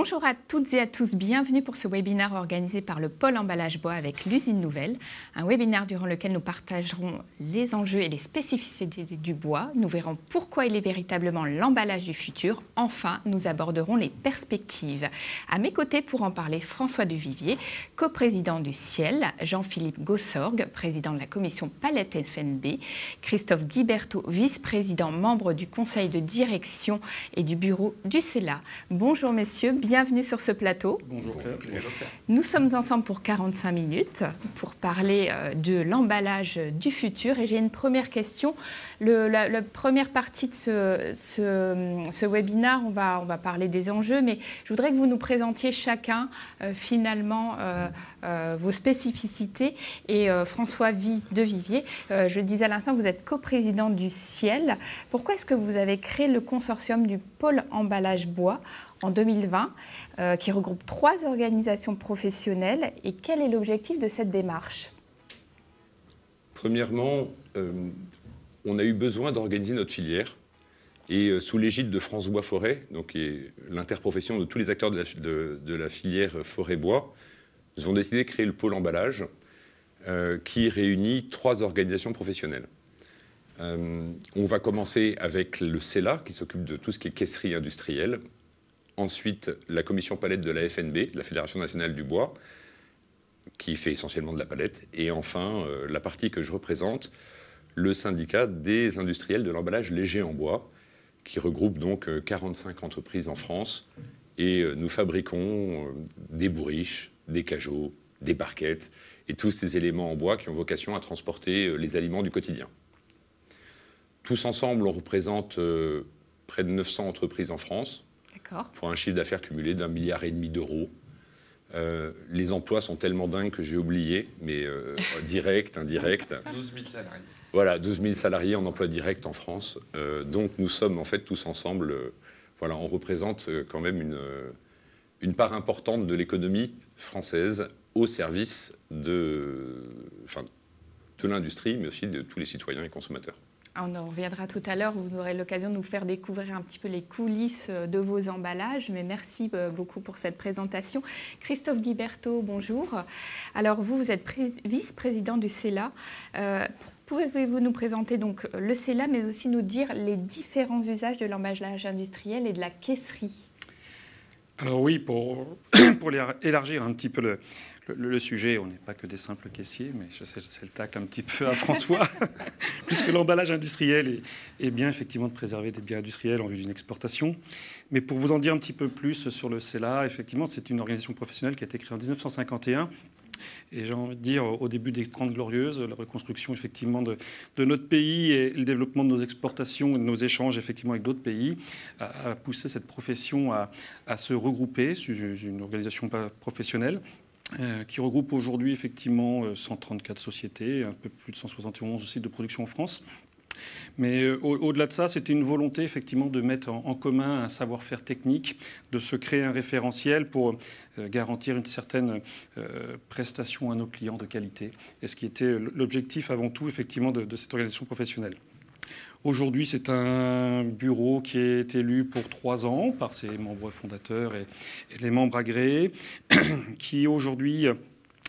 Bonjour à toutes et à tous, bienvenue pour ce webinaire organisé par le pôle emballage bois avec l'usine nouvelle. Un webinaire durant lequel nous partagerons les enjeux et les spécificités du bois. Nous verrons pourquoi il est véritablement l'emballage du futur. Enfin, nous aborderons les perspectives. À mes côtés pour en parler, François Duvivier, coprésident du Ciel, Jean-Philippe Gossorgue, président de la commission Palette FNB, Christophe Guiberto, vice-président, membre du conseil de direction et du bureau du CELA. Bonjour messieurs, bienvenue sur ce plateau. Bonjour Claire. Nous sommes ensemble pour 45 minutes pour parler de l'emballage du futur. Et j'ai une première question. La première partie de ce webinaire, on va parler des enjeux, mais je voudrais que vous nous présentiez chacun finalement vos spécificités. Et François Duvivier, je le disais à l'instant, vous êtes coprésident du Ciel. Pourquoi est-ce que vous avez créé le consortium du pôle emballage bois en 2020, qui regroupe 3 organisations professionnelles. Et quel est l'objectif de cette démarche? Premièrement, on a eu besoin d'organiser notre filière. Et sous l'égide de France Bois Forêt, donc l'interprofession de tous les acteurs de la filière forêt-bois, nous avons décidé de créer le pôle emballage, qui réunit 3 organisations professionnelles. On va commencer avec le CELA, qui s'occupe de tout ce qui est caisserie industrielle. Ensuite, la commission palette de la FNB, de la Fédération nationale du bois, qui fait essentiellement de la palette. Et enfin, la partie que je représente, le syndicat des industriels de l'emballage léger en bois, qui regroupe donc 45 entreprises en France. Et nous fabriquons des bourriches, des cajots, des barquettes, et tous ces éléments en bois qui ont vocation à transporter les aliments du quotidien. Tous ensemble, on représente près de 900 entreprises en France, pour un chiffre d'affaires cumulé d'1,5 milliard d'euros. Les emplois sont tellement dingues que j'ai oublié, mais direct, indirect. 12 000 salariés. Voilà, 12 000 salariés en emploi direct en France. Donc nous sommes en fait tous ensemble, voilà, on représente quand même une part importante de l'économie française au service de l'industrie, mais aussi de tous les citoyens et consommateurs. On en reviendra tout à l'heure, vous aurez l'occasion de nous faire découvrir un petit peu les coulisses de vos emballages, mais merci beaucoup pour cette présentation. Christophe Guiberto, bonjour. Alors vous êtes vice-président du CELA. Pouvez-vous nous présenter donc le CELA, mais aussi nous dire les différents usages de l'emballage industriel et de la caisserie? Alors oui, pour élargir un petit peu le sujet, on n'est pas que des simples caissiers, mais c'est le tacle un petit peu à François, puisque l'emballage industriel est bien effectivement de préserver des biens industriels en vue d'une exportation. Mais pour vous en dire un petit peu plus sur le CELA, effectivement, c'est une organisation professionnelle qui a été créée en 1951. Et j'ai envie de dire, au début des 30 Glorieuses, la reconstruction effectivement de notre pays et le développement de nos exportations et de nos échanges effectivement avec d'autres pays a poussé cette profession à se regrouper sous une organisation professionnelle qui regroupe aujourd'hui effectivement 134 sociétés, un peu plus de 171 sites de production en France. Mais au-delà de ça, c'était une volonté effectivement de mettre en commun un savoir-faire technique, de se créer un référentiel pour garantir une certaine prestation à nos clients de qualité, et ce qui était l'objectif avant tout effectivement de cette organisation professionnelle. Aujourd'hui, c'est un bureau qui est élu pour 3 ans par ses membres fondateurs et les membres agréés, qui aujourd'hui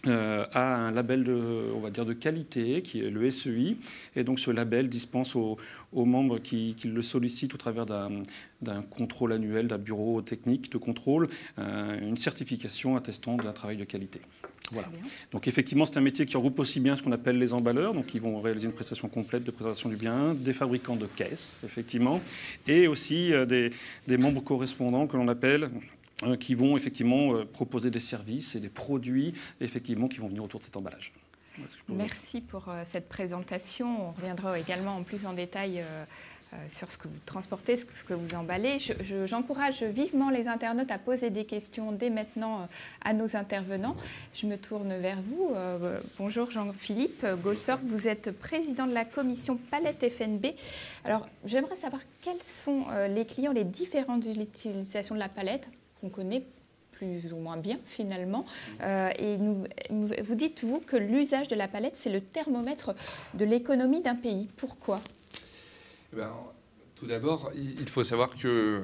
a un label on va dire de qualité, qui est le SEI. Et donc ce label dispense aux membres qui le sollicitent au travers d'un contrôle annuel, d'un bureau technique de contrôle, une certification attestant d'un travail de qualité. Voilà. Donc effectivement, c'est un métier qui regroupe aussi bien ce qu'on appelle les emballeurs, donc qui vont réaliser une prestation complète de préservation du bien, des fabricants de caisses, effectivement, et aussi des membres correspondants que l'on appelle, qui vont effectivement proposer des services et des produits effectivement qui vont venir autour de cet emballage. Merci pour cette présentation. On reviendra également en plus en détail sur ce que vous transportez, ce que vous emballez. J'encourage vivement les internautes à poser des questions dès maintenant à nos intervenants. Je me tourne vers vous. Bonjour Jean-Philippe Gossorgue, vous êtes président de la commission Palette FNB. Alors j'aimerais savoir quels sont les clients, les différentes utilisations de la palette qu'on connaît plus ou moins bien finalement. Et vous dites, vous, que l'usage de la palette, c'est le thermomètre de l'économie d'un pays. Pourquoi ? Tout d'abord, il faut savoir que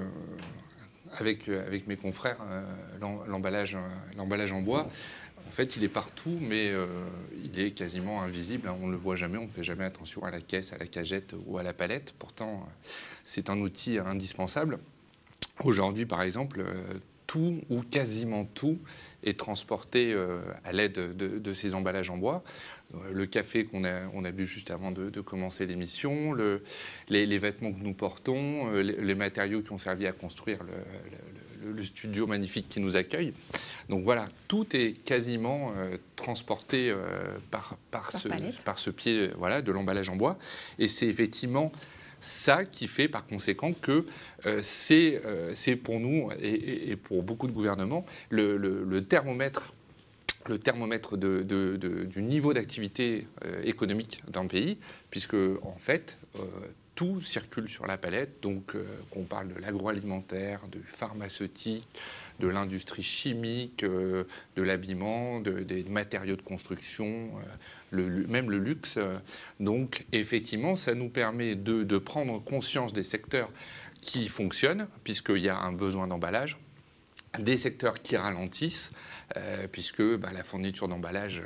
avec mes confrères, l'emballage en bois, en fait, il est partout, mais il est quasiment invisible. Hein. On ne le voit jamais, on ne fait jamais attention à la caisse, à la cagette ou à la palette. Pourtant, c'est un outil indispensable. Aujourd'hui, par exemple, tout ou quasiment tout est transporté à l'aide de ces emballages en bois. Le café qu'on a bu juste avant de commencer l'émission, les vêtements que nous portons, les matériaux qui ont servi à construire le studio magnifique qui nous accueille. Donc voilà, tout est quasiment transporté par ce pied de l'emballage en bois. Et c'est effectivement ça qui fait par conséquent que c'est pour nous et pour beaucoup de gouvernements le thermomètre du niveau d'activité économique d'un pays, puisque en fait tout circule sur la palette, donc qu'on parle de l'agroalimentaire, du pharmaceutique, de l'industrie chimique, de l'habillement, des matériaux de construction, même le luxe. Donc effectivement, ça nous permet de prendre conscience des secteurs qui fonctionnent, puisqu'il y a un besoin d'emballage, des secteurs qui ralentissent, puisque la fourniture d'emballage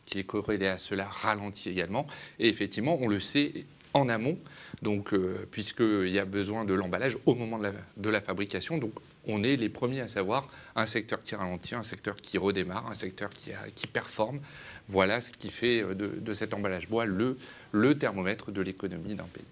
qui est corrélée à cela ralentit également. Et effectivement, on le sait en amont, donc puisqu'il y a besoin de l'emballage au moment de la fabrication. Donc on est les premiers à savoir un secteur qui ralentit, un secteur qui redémarre, un secteur qui performe. Voilà ce qui fait de cet emballage bois le thermomètre de l'économie d'un pays.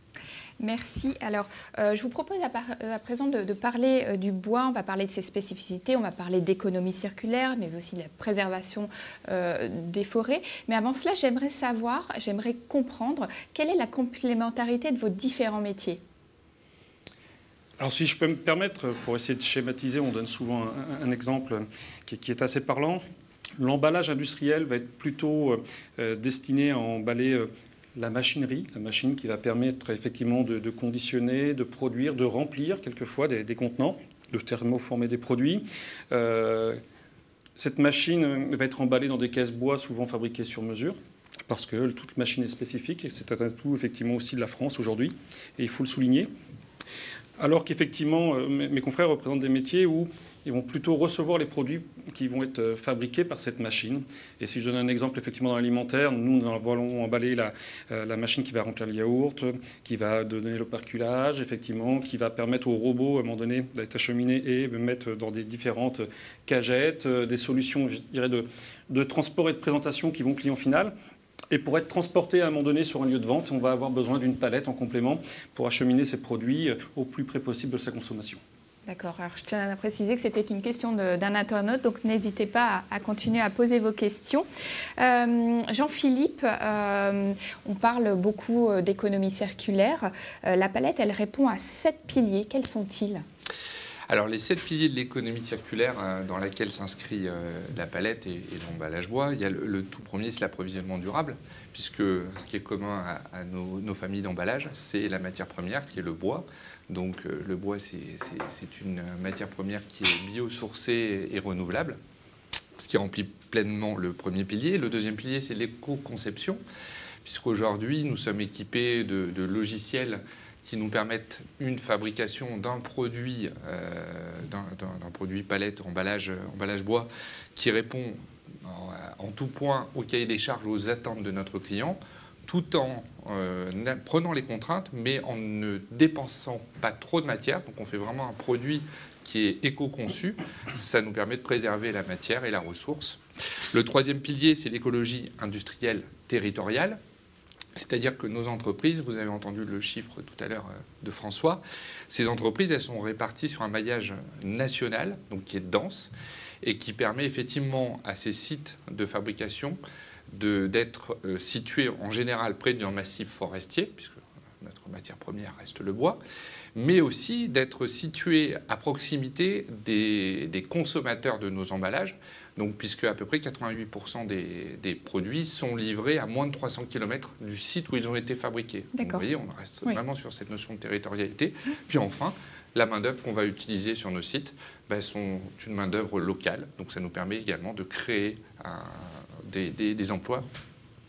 Merci. Alors, je vous propose à présent de parler du bois. On va parler de ses spécificités, on va parler d'économie circulaire, mais aussi de la préservation des forêts. Mais avant cela, j'aimerais comprendre quelle est la complémentarité de vos différents métiers. Alors si je peux me permettre, pour essayer de schématiser, on donne souvent un exemple qui est assez parlant. L'emballage industriel va être plutôt destiné à emballer la machinerie, la machine qui va permettre effectivement de conditionner, de produire, de remplir quelquefois des contenants, de thermoformer des produits. Cette machine va être emballée dans des caisses bois souvent fabriquées sur mesure, parce que toute machine est spécifique et c'est un atout effectivement aussi de la France aujourd'hui, et il faut le souligner. Alors qu'effectivement, mes confrères représentent des métiers où ils vont plutôt recevoir les produits qui vont être fabriqués par cette machine. Et si je donne un exemple effectivement dans l'alimentaire, nous allons emballer la machine qui va remplir le yaourt, qui va donner l'operculage, effectivement, qui va permettre au robot à un moment donné d'être acheminé et de mettre dans des différentes cagettes, des solutions, je dirais, de transport et de présentation qui vont client final. Et pour être transporté à un moment donné sur un lieu de vente, on va avoir besoin d'une palette en complément pour acheminer ces produits au plus près possible de sa consommation. D'accord. Alors, je tiens à préciser que c'était une question d'un internaute, donc n'hésitez pas à continuer à poser vos questions. Jean-Philippe, on parle beaucoup d'économie circulaire. La palette, elle répond à 7 piliers. Quels sont-ils ? Alors, les 7 piliers de l'économie circulaire dans laquelle s'inscrit la palette et l'emballage bois, il y a le tout premier, c'est l'approvisionnement durable, puisque ce qui est commun à nos familles d'emballage, c'est la matière première qui est le bois. Donc, le bois, c'est une matière première qui est biosourcée et renouvelable, ce qui remplit pleinement le premier pilier. Le deuxième pilier, c'est l'éco-conception, puisqu'aujourd'hui, nous sommes équipés de logiciels qui nous permettent une fabrication d'un produit palette, emballage bois, qui répond en tout point au cahier des charges, aux attentes de notre client, tout en prenant les contraintes, mais en ne dépensant pas trop de matière. Donc on fait vraiment un produit qui est éco-conçu. Ça nous permet de préserver la matière et la ressource. Le troisième pilier, c'est l'écologie industrielle territoriale. C'est-à-dire que nos entreprises, vous avez entendu le chiffre tout à l'heure de François, ces entreprises, elles sont réparties sur un maillage national, donc qui est dense, et qui permet effectivement à ces sites de fabrication d'être situés en général près d'un massif forestier, puisque notre matière première reste le bois, mais aussi d'être situés à proximité des consommateurs de nos emballages, donc, puisque à peu près 88% des produits sont livrés à moins de 300 km du site où ils ont été fabriqués. Donc, vous voyez, on reste vraiment sur cette notion de territorialité. Puis enfin, la main-d'œuvre qu'on va utiliser sur nos sites sont une main-d'œuvre locale. Donc ça nous permet également de créer des emplois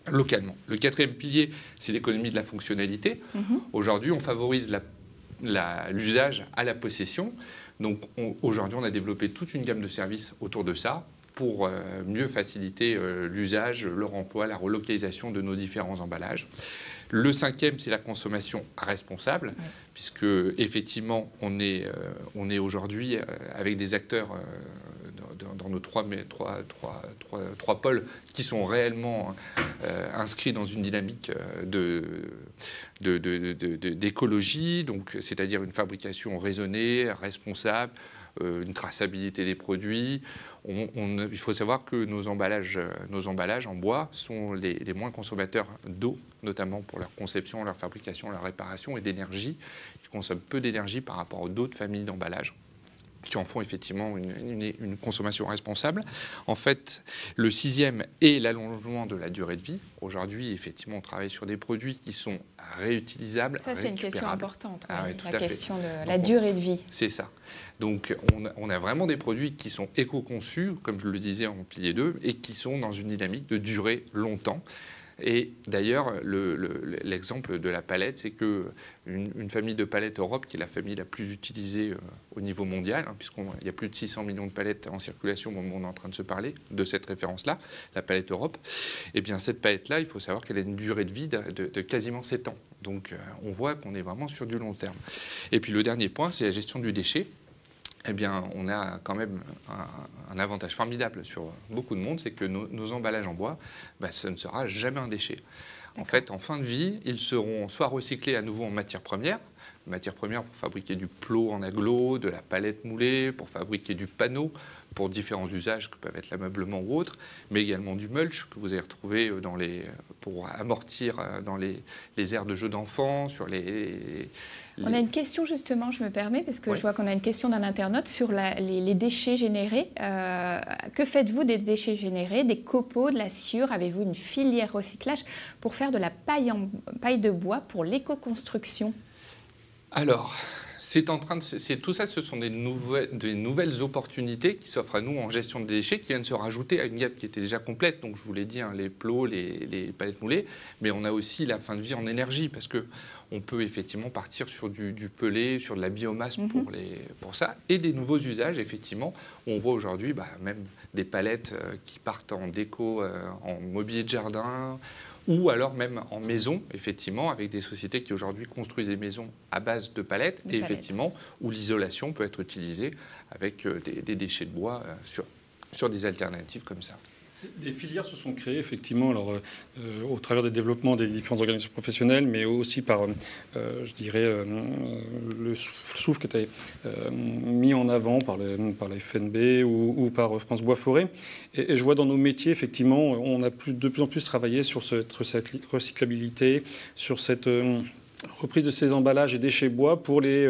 localement. Le quatrième pilier, c'est l'économie de la fonctionnalité. Aujourd'hui, on favorise l'usage à la possession. Donc aujourd'hui, on a développé toute une gamme de services autour de ça pour mieux faciliter l'usage, le remploi, la relocalisation de nos différents emballages. Le cinquième, c'est la consommation responsable, puisque effectivement, on est aujourd'hui avec des acteurs dans nos trois pôles qui sont réellement inscrits dans une dynamique d'écologie, donc c'est-à-dire une fabrication raisonnée, responsable, une traçabilité des produits. Il faut savoir que nos emballages en bois sont les moins consommateurs d'eau, notamment pour leur conception, leur fabrication, leur réparation, et d'énergie. Ils consomment peu d'énergie par rapport aux d'autres familles d'emballages qui en font effectivement une consommation responsable. En fait, le sixième est l'allongement de la durée de vie. Aujourd'hui, effectivement, on travaille sur des produits qui sont réutilisables, ça, c'est une question importante, la question de la durée de vie. C'est ça. Donc, on a vraiment des produits qui sont éco-conçus, comme je le disais en pilier 2, et qui sont dans une dynamique de durer longtemps. Et d'ailleurs, l'exemple de la palette, c'est qu'une famille de palettes Europe, qui est la famille la plus utilisée au niveau mondial, puisqu'il y a plus de 600 millions de palettes en circulation au moment où on est en train de se parler de cette référence-là, la palette Europe, et bien cette palette-là, il faut savoir qu'elle a une durée de vie de quasiment 7 ans. Donc on voit qu'on est vraiment sur du long terme. Et puis le dernier point, c'est la gestion du déchet. Eh bien, on a quand même un avantage formidable sur beaucoup de monde, c'est que nos emballages en bois, ça ne sera jamais un déchet. En fait, en fin de vie, ils seront soit recyclés à nouveau en matière première pour fabriquer du plot en aglo, de la palette moulée, pour fabriquer du panneau, pour différents usages que peuvent être l'ameublement ou autre, mais également du mulch que vous allez retrouver pour amortir dans les aires de jeux d'enfants, sur On a une question justement, je me permets, parce que je vois qu'on a une question d'un internaute sur les déchets générés. Que faites-vous des déchets générés, des copeaux, de la sciure? Avez-vous une filière recyclage pour faire de la paille de bois pour l'éco-construction? Alors, tout ça, ce sont des nouvelles opportunités qui s'offrent à nous en gestion de déchets, qui viennent se rajouter à une gamme qui était déjà complète. Donc, je vous l'ai dit, les plots, les palettes moulées, mais on a aussi la fin de vie en énergie, parce que on peut effectivement partir sur du pellet, sur de la biomasse pour ça, et des nouveaux usages, effectivement. On voit aujourd'hui même des palettes qui partent en déco, en mobilier de jardin, ou alors même en maison, effectivement, avec des sociétés qui aujourd'hui construisent des maisons à base de palettes, effectivement, où l'isolation peut être utilisée avec des déchets de bois sur des alternatives comme ça. Des filières se sont créées, effectivement, alors, au travers des développements des différentes organisations professionnelles, mais aussi par, je dirais, le souffle qui était mis en avant par la FNB ou par France Bois Forêt. Et je vois dans nos métiers, effectivement, on a de plus en plus travaillé sur cette recyclabilité, sur cette reprise de ces emballages et déchets bois pour les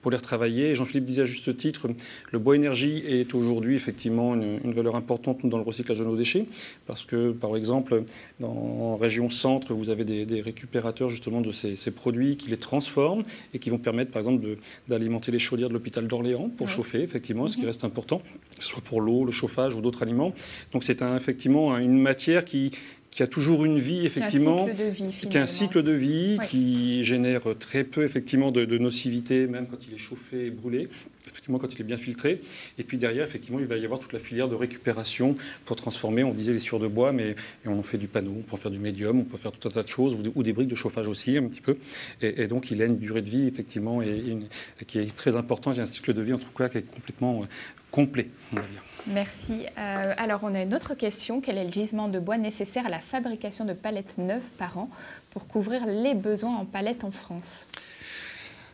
retravailler. Jean-Philippe disait à juste titre, le bois énergie est aujourd'hui effectivement une valeur importante dans le recyclage de nos déchets, parce que par exemple en région centre, vous avez des récupérateurs justement de ces produits qui les transforment et qui vont permettre par exemple d'alimenter les chaudières de l'hôpital d'Orléans pour chauffer, effectivement, ce qui reste important, que ce soit pour l'eau, le chauffage ou d'autres aliments. Donc c'est effectivement une matière qui a toujours une vie, effectivement, qui a un cycle de vie, qui génère très peu, effectivement, de nocivité, même quand il est chauffé et brûlé, effectivement, quand il est bien filtré. Et puis derrière, effectivement, il va y avoir toute la filière de récupération pour transformer. On disait les sciures de bois, mais on en fait du panneau, on peut en faire du médium, on peut faire tout un tas de choses, ou des briques de chauffage aussi, un petit peu. Et donc, il a une durée de vie, effectivement, qui est très importante. Il y a un cycle de vie, en tout cas, qui est complètement complet, on va dire. Merci. Alors, on a une autre question. Quel est le gisement de bois nécessaire à la fabrication de palettes neuves par an pour couvrir les besoins en palettes en France?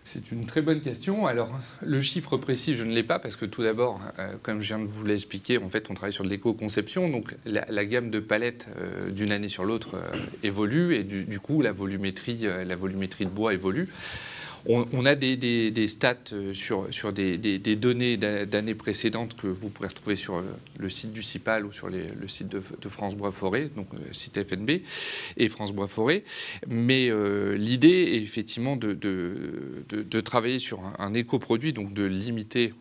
C'est une très bonne question. Alors, le chiffre précis, je ne l'ai pas, parce que tout d'abord, comme je viens de vous l'expliquer, en fait, on travaille sur de l'éco-conception. Donc, la gamme de palettes, d'une année sur l'autre, évolue. Et du coup, la volumétrie de bois évolue. On a des stats sur des données d'années précédentes que vous pourrez retrouver sur le site du CIPAL ou sur le site de France Bois Forêt, donc site FNB et France Bois Forêt. Mais l'idée est effectivement de travailler sur un éco-produit, donc de limiter,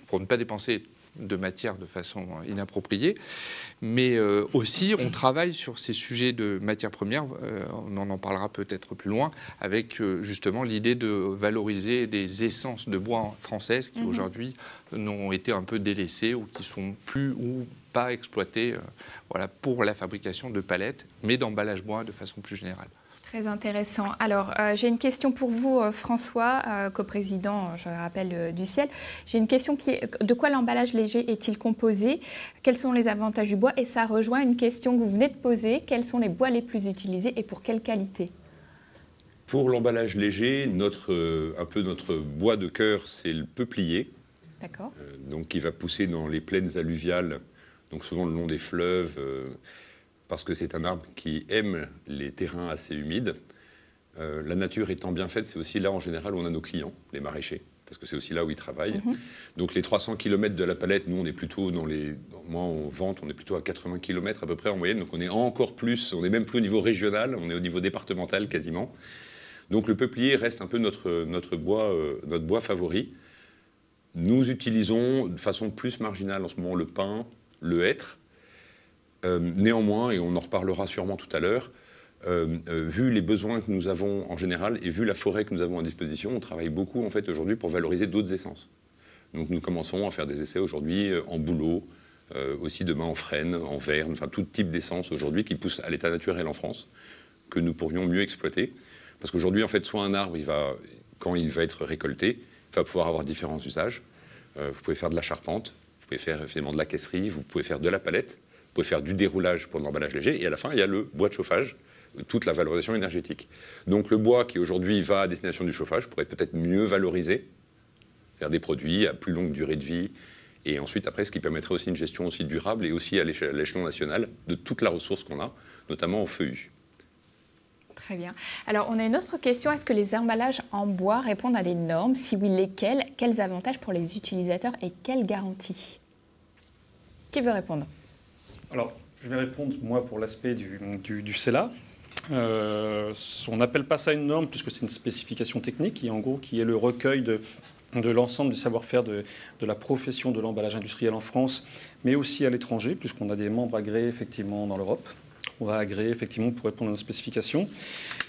pour ne pas dépenser de matière de façon inappropriée. Mais aussi, on travaille sur ces sujets de matières premières, on en parlera peut-être plus loin, avec justement l'idée de valoriser des essences de bois françaises qui aujourd'hui n'ont été un peu délaissées ou qui sont plus ou pas exploitées voilà, pour la fabrication de palettes, mais d'emballage bois de façon plus générale. Très intéressant. Alors, j'ai une question pour vous, François, coprésident, je rappelle, du Ciel. J'ai une question qui est, de quoi l'emballage léger est-il composé? Quels sont les avantages du bois? Et ça rejoint une question que vous venez de poser. Quels sont les bois les plus utilisés et pour quelle qualité? Pour l'emballage léger, un peu notre bois de cœur, c'est le peuplier. D'accord. Donc, qui va pousser dans les plaines alluviales, donc souvent le long des fleuves, parce que c'est un arbre qui aime les terrains assez humides. La nature étant bien faite, c'est aussi là, en général, où on a nos clients, les maraîchers, parce que c'est aussi là où ils travaillent. Donc les 300 km de la palette, nous, on est plutôt moi, en vente, on est plutôt à 80 km à peu près en moyenne, donc on est encore plus, on n'est même plus au niveau régional, on est au niveau départemental quasiment. Donc le peuplier reste un peu notre bois favori. Nous utilisons de façon plus marginale en ce moment le pin, le hêtre. Néanmoins, et on en reparlera sûrement tout à l'heure, vu les besoins que nous avons en général et vu la forêt que nous avons à disposition, on travaille beaucoup en fait aujourd'hui pour valoriser d'autres essences. Donc nous commençons à faire des essais aujourd'hui en bouleau, aussi demain en frêne, en verne, enfin tout type d'essence aujourd'hui qui pousse à l'état naturel en France, que nous pourrions mieux exploiter. Parce qu'aujourd'hui, en fait, soit un arbre, quand il va être récolté, il va pouvoir avoir différents usages. Vous pouvez faire de la charpente, vous pouvez faire finalement de la caisserie, vous pouvez faire de la palette, vous pouvez faire du déroulage pour de l'emballage léger, et à la fin, il y a le bois de chauffage, toute la valorisation énergétique. Donc le bois qui aujourd'hui va à destination du chauffage pourrait peut-être mieux valoriser, faire des produits à plus longue durée de vie, et ensuite après, ce qui permettrait aussi une gestion aussi durable et aussi à l'échelon national de toute la ressource qu'on a, notamment en feuillus. Très bien. Alors, on a une autre question. Est-ce que les emballages en bois répondent à des normes? Si oui, lesquelles? Quels avantages pour les utilisateurs et quelles garanties? Qui veut répondre? Alors, je vais répondre, moi, pour l'aspect du CELA. On n'appelle pas ça une norme, puisque c'est une spécification technique, qui est le recueil de l'ensemble du savoir-faire de la profession de l'emballage industriel en France, mais aussi à l'étranger, puisqu'on a des membres agréés, effectivement, dans l'Europe. On va agréer, effectivement, pour répondre à nos spécifications.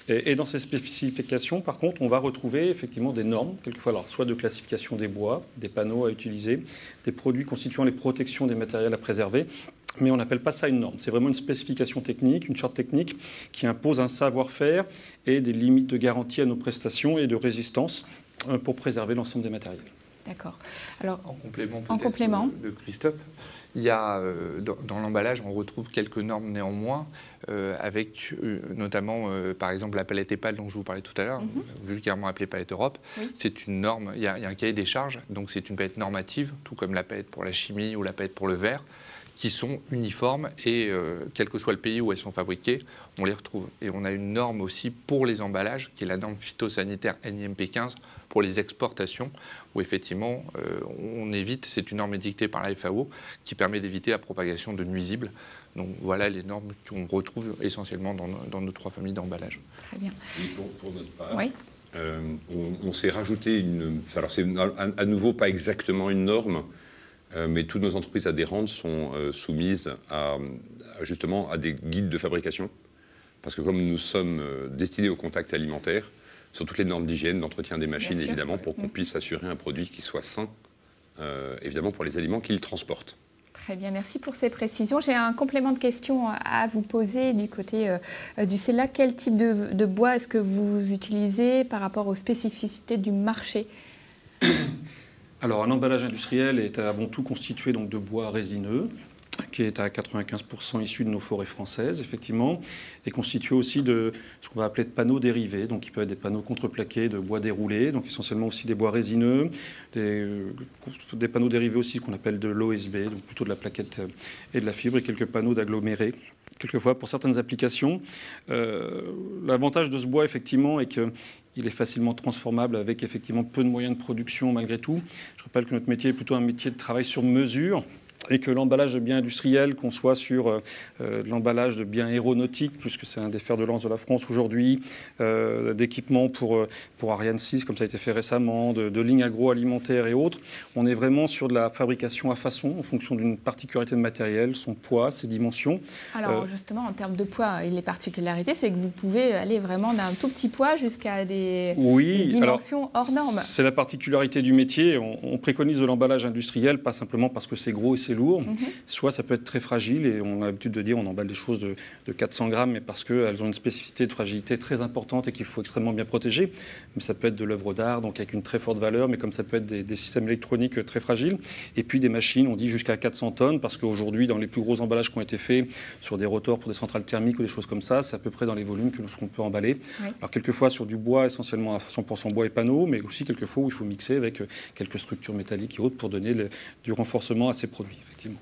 Et dans ces spécifications, par contre, on va retrouver, effectivement, des normes, quelquefois, alors, soit de classification des bois, des panneaux à utiliser, des produits constituant les protections des matériels à préserver, mais on n'appelle pas ça une norme. C'est vraiment une spécification technique, une charte technique qui impose un savoir-faire et des limites de garantie à nos prestations et de résistance pour préserver l'ensemble des matériels. D'accord. Alors, en complément de Christophe, il y a, dans l'emballage, on retrouve quelques normes néanmoins, avec notamment, par exemple, la palette EPAL dont je vous parlais tout à l'heure, vulgairement appelée palette Europe. Oui. C'est une norme, il y a un cahier des charges, donc c'est une palette normative, tout comme la palette pour la chimie ou la palette pour le verre, qui sont uniformes et quel que soit le pays où elles sont fabriquées, on les retrouve. Et on a une norme aussi pour les emballages, qui est la norme phytosanitaire NIMP 15 pour les exportations, où effectivement on évite, c'est une norme édictée par la FAO, qui permet d'éviter la propagation de nuisibles. Donc voilà les normes qu'on retrouve essentiellement dans nos trois familles d'emballages. Très bien. Et pour notre part, oui. On s'est rajouté alors c'est à nouveau pas exactement une norme, mais toutes nos entreprises adhérentes sont soumises justement à des guides de fabrication. Parce que comme nous sommes destinés au contact alimentaire, sur toutes les normes d'hygiène, d'entretien des machines, évidemment, pour qu'on puisse assurer un produit qui soit sain, évidemment, pour les aliments qu'ils transportent. Très bien, merci pour ces précisions. J'ai un complément de question à vous poser du côté du CELA. Quel type de bois est-ce que vous utilisez par rapport aux spécificités du marché? Alors, un emballage industriel est avant tout constitué donc, de bois résineux, qui est à 95% issu de nos forêts françaises, effectivement, et constitué aussi de ce qu'on va appeler de panneaux dérivés, donc qui peuvent être des panneaux contreplaqués de bois déroulé, donc essentiellement aussi des bois résineux, des panneaux dérivés aussi qu'on appelle de l'OSB, donc plutôt de la plaquette et de la fibre, et quelques panneaux d'agglomérés. Quelquefois, pour certaines applications, l'avantage de ce bois, effectivement, est qu'il est facilement transformable avec effectivement peu de moyens de production malgré tout. Je rappelle que notre métier est plutôt un métier de travail sur mesure. et que l'emballage de biens industriels, qu'on soit sur l'emballage de biens aéronautiques, puisque c'est un des fers de lance de la France aujourd'hui, d'équipements pour Ariane 6, comme ça a été fait récemment, de lignes agroalimentaires et autres, on est vraiment sur de la fabrication à façon, en fonction d'une particularité de matériel, son poids, ses dimensions. Alors justement, en termes de poids, les particularités, c'est que vous pouvez aller vraiment d'un tout petit poids jusqu'à des dimensions hors normes. C'est la particularité du métier. On préconise de l'emballage industriel, pas simplement parce que c'est gros et c'est lourd, soit ça peut être très fragile, et on a l'habitude de dire on emballe des choses de 400 grammes, mais parce qu'elles ont une spécificité de fragilité très importante et qu'il faut extrêmement bien protéger. Mais ça peut être de l'œuvre d'art, donc avec une très forte valeur, mais comme ça peut être des systèmes électroniques très fragiles. Et puis des machines, on dit jusqu'à 400 tonnes, parce qu'aujourd'hui, dans les plus gros emballages qui ont été faits sur des rotors pour des centrales thermiques ou des choses comme ça, c'est à peu près dans les volumes que l'on peut emballer. Oui. Alors quelquefois sur du bois, essentiellement à 100% bois et panneaux, mais aussi quelquefois où il faut mixer avec quelques structures métalliques et autres pour donner du renforcement à ces produits, effectivement.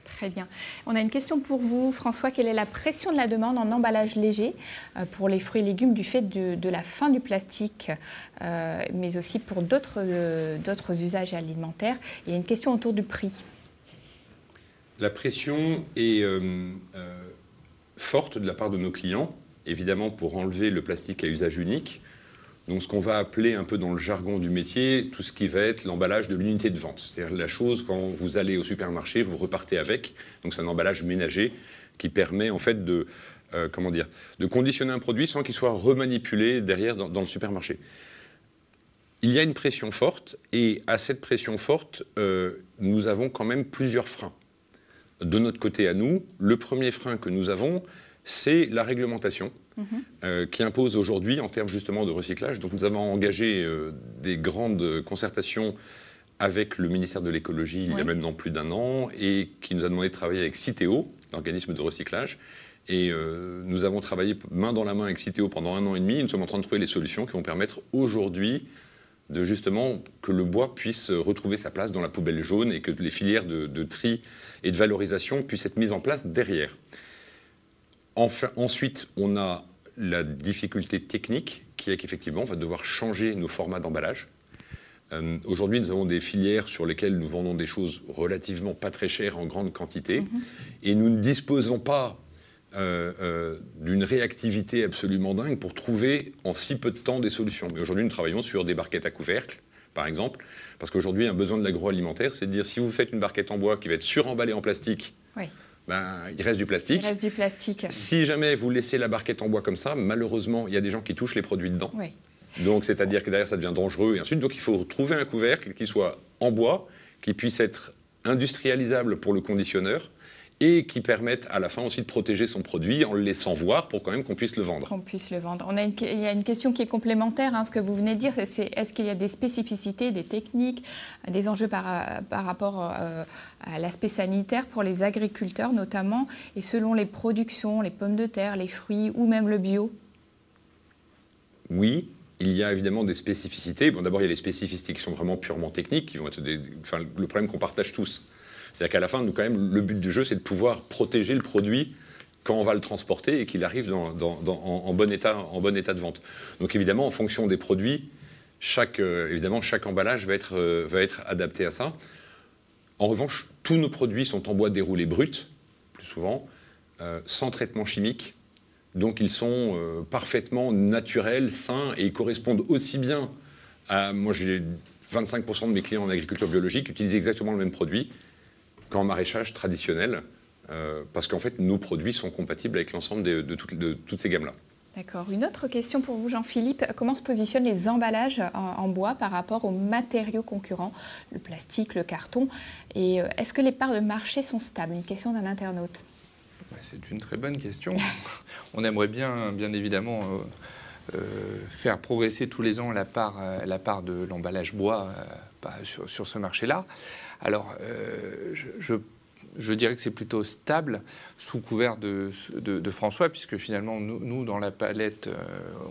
Très bien. On a une question pour vous, François. Quelle est la pression de la demande en emballage léger pour les fruits et légumes du fait de la fin du plastique, mais aussi pour d'autres usages alimentaires? Il y a une question autour du prix. La pression est forte de la part de nos clients, évidemment pour enlever le plastique à usage unique. Donc ce qu'on va appeler un peu dans le jargon du métier, tout ce qui va être l'emballage de l'unité de vente. C'est-à-dire la chose, quand vous allez au supermarché, vous repartez avec. Donc c'est un emballage ménager qui permet en fait de conditionner un produit sans qu'il soit remanipulé derrière dans le supermarché. Il y a une pression forte, et à cette pression forte, nous avons quand même plusieurs freins. De notre côté à nous, le premier frein que nous avons, c'est la réglementation. Qui impose aujourd'hui en termes justement de recyclage. Donc nous avons engagé des grandes concertations avec le ministère de l'écologie il y a maintenant plus d'1 an, et qui nous a demandé de travailler avec Citeo, l'organisme de recyclage. Et nous avons travaillé main dans la main avec Citeo pendant 1 an et demi. Nous sommes en train de trouver les solutions qui vont permettre aujourd'hui de justement que le bois puisse retrouver sa place dans la poubelle jaune, et que les filières de tri et de valorisation puissent être mises en place derrière. Enfin, ensuite, on a la difficulté technique qui est qu'effectivement, on va devoir changer nos formats d'emballage. Aujourd'hui, nous avons des filières sur lesquelles nous vendons des choses relativement pas très chères en grande quantité, et nous ne disposons pas d'une réactivité absolument dingue pour trouver en si peu de temps des solutions. Mais aujourd'hui, nous travaillons sur des barquettes à couvercle, par exemple, parce qu'aujourd'hui, un besoin de l'agroalimentaire, c'est de dire, si vous faites une barquette en bois qui va être suremballée en plastique, il reste du plastique. Il reste du plastique. Si jamais vous laissez la barquette en bois comme ça, malheureusement, il y a des gens qui touchent les produits dedans. Oui. Donc, c'est-à-dire que derrière, ça devient dangereux, et ensuite. Donc, il faut trouver un couvercle qui soit en bois, qui puisse être industrialisable pour le conditionneur, et qui permette à la fin aussi de protéger son produit en le laissant voir pour quand même qu'on puisse le vendre. Qu'on puisse le vendre. Il y a une question qui est complémentaire, ce que vous venez de dire, c'est est-ce qu'il y a des spécificités, des techniques, des enjeux par rapport à l'aspect sanitaire pour les agriculteurs notamment, et selon les productions, les pommes de terre, les fruits ou même le bio? Oui, il y a évidemment des spécificités. Bon, d'abord, il y a les spécificités qui sont vraiment purement techniques, qui vont être le problème qu'on partage tous. C'est-à-dire qu'à la fin, nous, quand même, le but du jeu, c'est de pouvoir protéger le produit quand on va le transporter et qu'il arrive en bon état de vente. Donc évidemment, en fonction des produits, chaque emballage va être adapté à ça. En revanche, tous nos produits sont en bois déroulé brut, plus souvent, sans traitement chimique. Donc ils sont parfaitement naturels, sains, et ils correspondent aussi bien à... Moi, j'ai 25% de mes clients en agriculture biologique qui utilisent exactement le même produit qu'en maraîchage traditionnel, parce qu'en fait, nos produits sont compatibles avec l'ensemble de toutes ces gammes-là. D'accord. Une autre question pour vous, Jean-Philippe. Comment se positionnent les emballages en bois par rapport aux matériaux concurrents, le plastique, le carton? Et est-ce que les parts de marché sont stables? Une question d'un internaute. C'est une très bonne question. On aimerait bien évidemment, faire progresser tous les ans la part de l'emballage bois sur ce marché-là. Alors, je dirais que c'est plutôt stable sous couvert de François, puisque finalement, nous, dans la palette,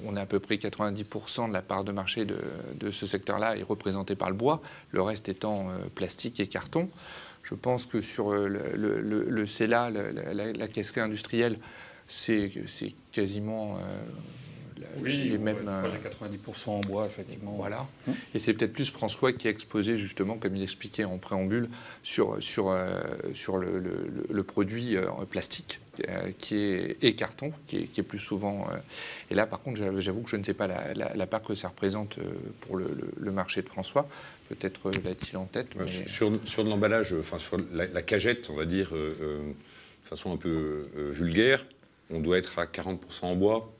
on a à peu près 90% de la part de marché de ce secteur-là est représentée par le bois, le reste étant plastique et carton. Je pense que sur le CELA, la caisserie industrielle, c'est quasiment les mêmes... projet 90% en bois, effectivement. Voilà. Et c'est peut-être plus François qui a exposé, justement, comme il expliquait en préambule, sur le produit plastique et carton, qui est plus souvent... Et là, par contre, j'avoue que je ne sais pas la part que ça représente pour le marché de François. Peut-être l'a-t-il en tête. Mais... Sur de l'emballage, enfin sur la cagette, on va dire, de façon un peu vulgaire, on doit être à 40% en bois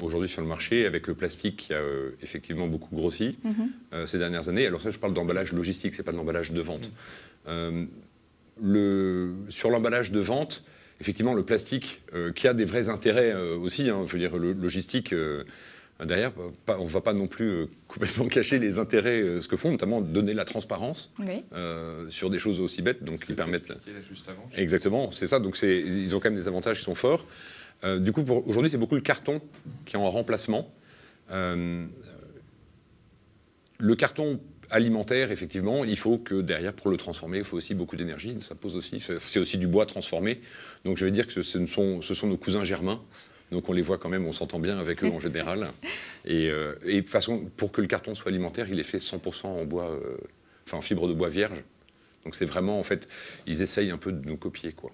aujourd'hui sur le marché, avec le plastique qui a effectivement beaucoup grossi ces dernières années. Alors ça, je parle d'emballage logistique, c'est pas de l'emballage de vente. Sur l'emballage de vente, effectivement, le plastique, qui a des vrais intérêts aussi, hein, je veux dire, le logistique... derrière, on ne va pas non plus complètement cacher les intérêts, ce que font, notamment donner la transparence sur des choses aussi bêtes, donc qui permettent... Exactement, c'est ça. Donc ils ont quand même des avantages qui sont forts. Du coup, aujourd'hui, c'est beaucoup le carton qui est en remplacement. Le carton alimentaire, effectivement, il faut que derrière, pour le transformer, il faut aussi beaucoup d'énergie. Ça pose aussi, c'est aussi du bois transformé. Donc je vais dire que ce sont nos cousins germains. Donc on les voit quand même, on s'entend bien avec eux en général. Et de toute façon, pour que le carton soit alimentaire, il est fait 100% en bois, en fibre de bois vierge. Donc c'est vraiment, en fait, ils essayent un peu de nous copier, quoi.